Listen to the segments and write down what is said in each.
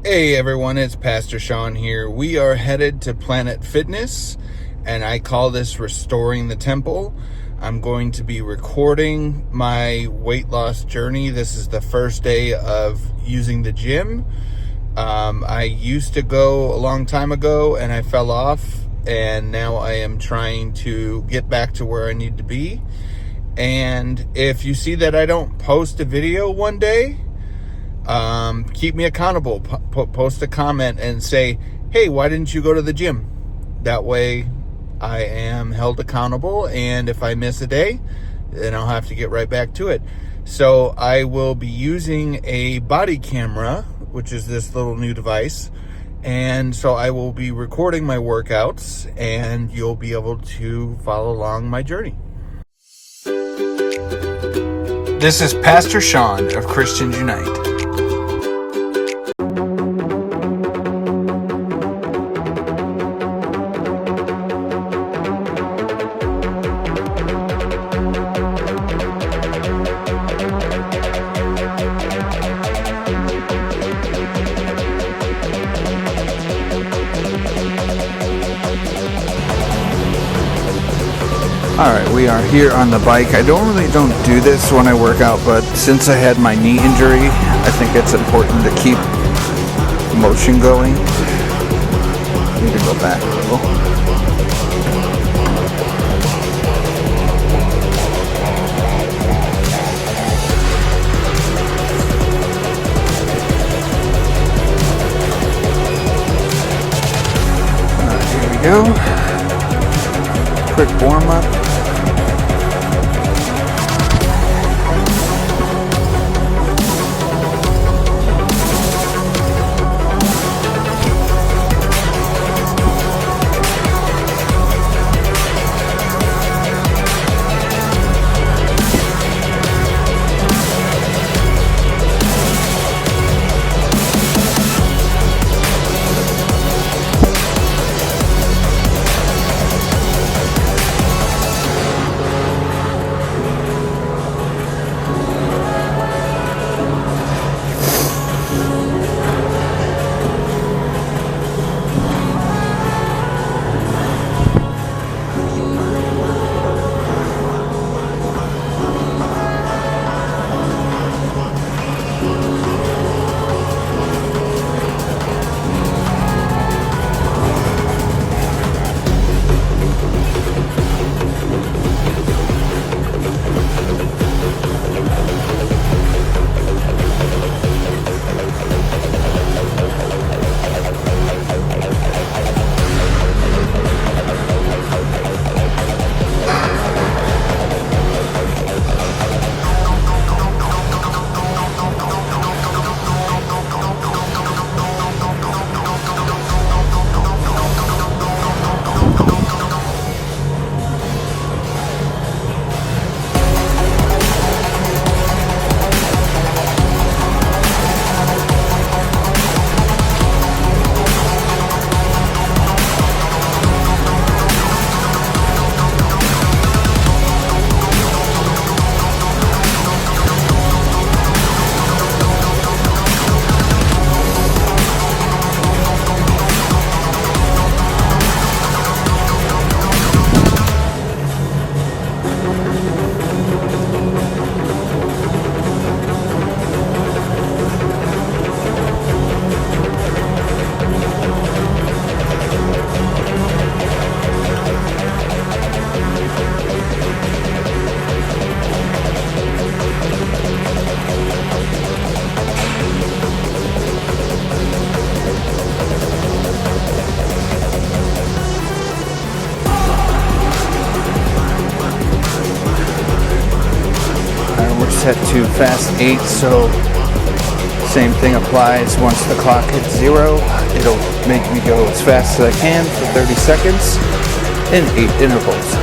Hey everyone, it's Pastor Sean here. We are headed to Planet Fitness, and I call this Restoring the Temple. I'm going to be recording my weight loss journey. This is the first day of using the gym. I used to go a long time ago, and I fell off, and now I am trying to get back to where I need to be. And if you see that I don't post a video one day, keep me accountable. Post a comment and say, hey, why didn't you go to the gym? That way I am held accountable, and if I miss a day, then I'll have to get right back to it. So I will be using a body camera, which is this little new device, and so I will be recording my workouts, and you'll be able to follow along my journey. This is Pastor Sean of Christians Unite. Alright, we are here on the bike. I don't do this when I work out, but since I had my knee injury, I think it's important to keep motion going. I need to go back a little. Here we go. Quick warm up. Set to fast 8, so same thing applies. Once the clock hits 0, it'll make me go as fast as I can for 30 seconds in 8 intervals.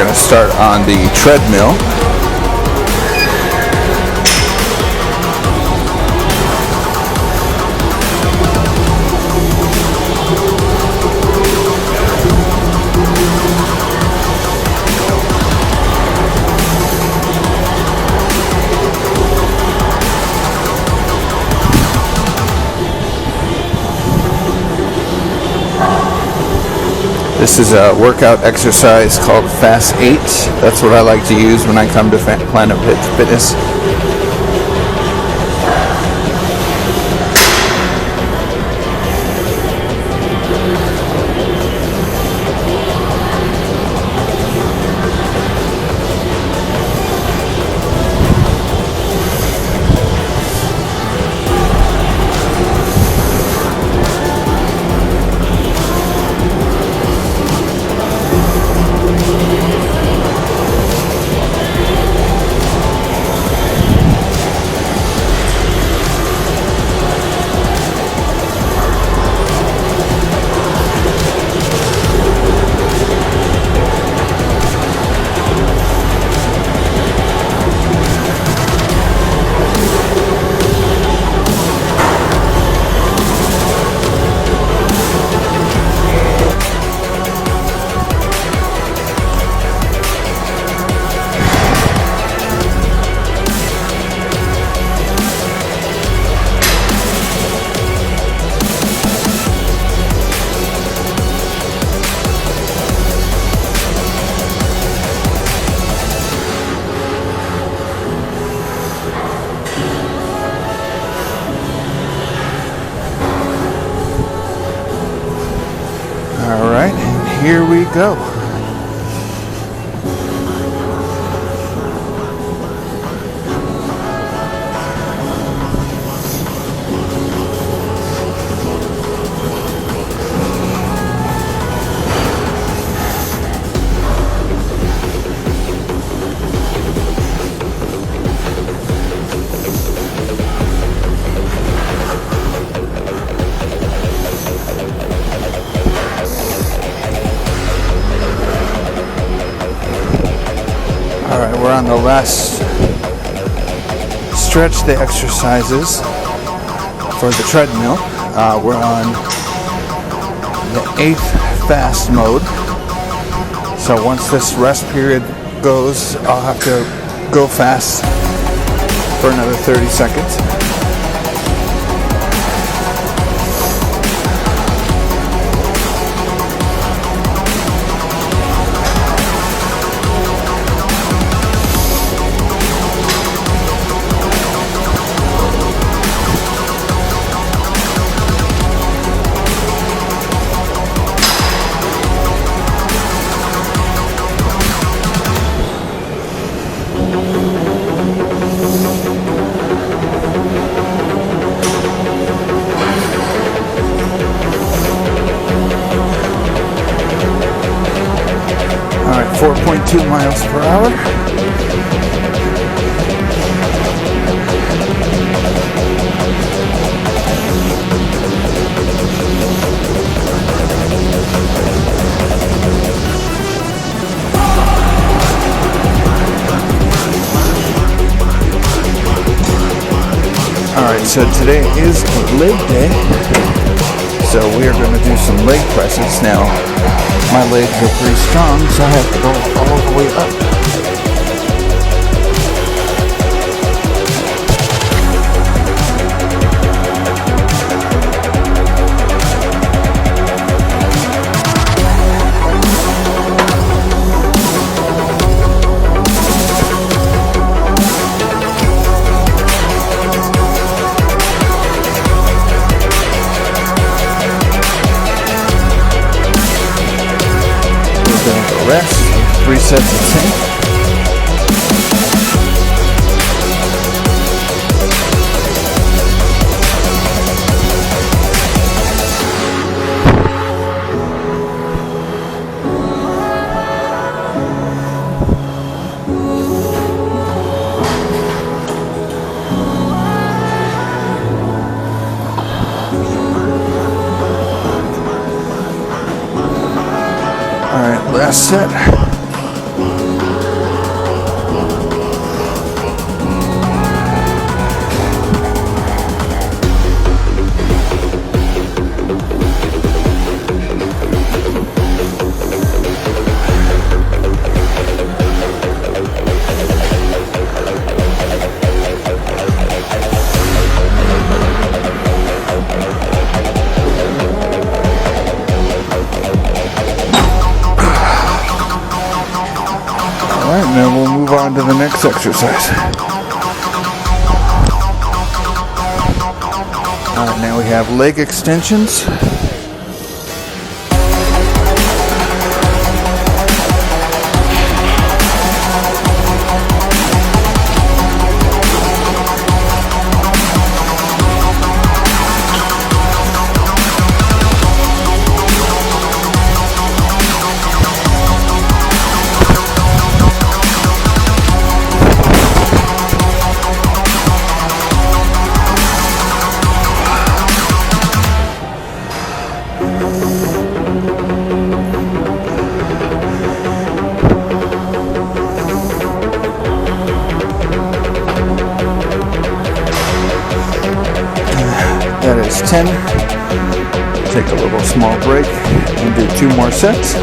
going to start on the treadmill. This is a workout exercise called Fast 8. That's what I like to use when I come to Planet Fitness. Alright, and here we go. Alright, we're on the last stretch of the exercises for the treadmill. We're on the 8th fast mode. So once this rest period goes, I'll have to go fast for another 30 seconds. Alright, 4.2 miles per hour. Alright, so today is leg day, so we are going to do some leg presses. Now, my legs are pretty strong, so I have to go all the way up. Rest, 3 sets of 10. All right, last set. Alright, and then we'll move on to the next exercise. Now we have leg extensions. That is 10. Take a little small break and do 2 more sets.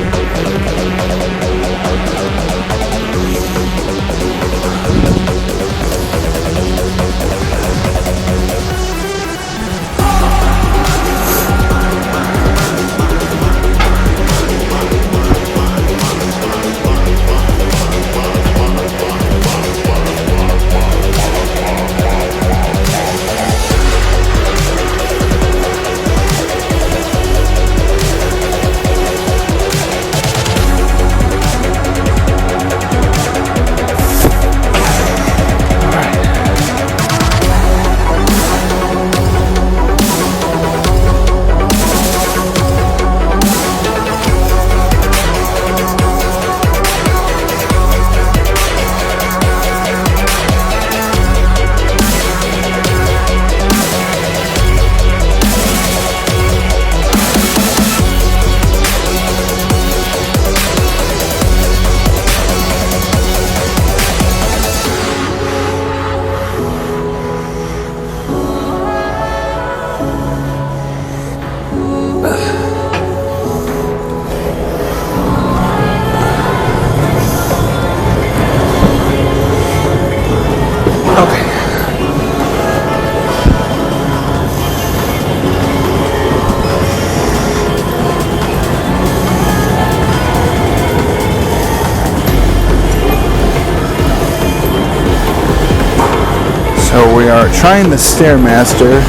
So we are trying the Stairmaster.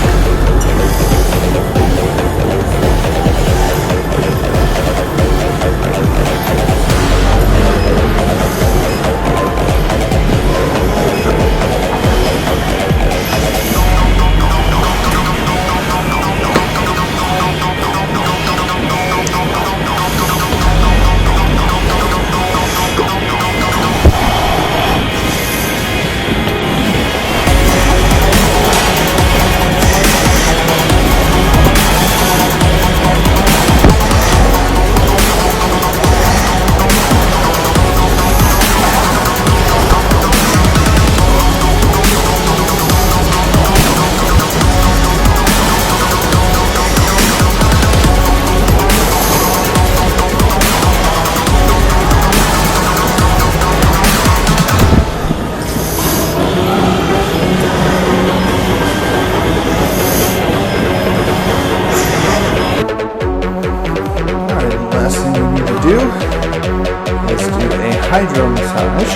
Hydro massage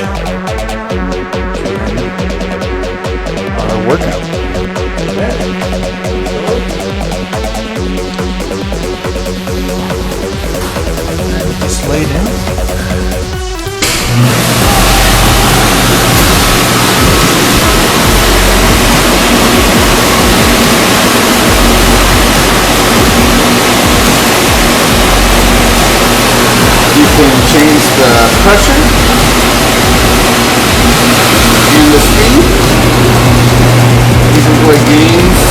and our workout. And just laid in. You can change the pressure and the speed. You can play games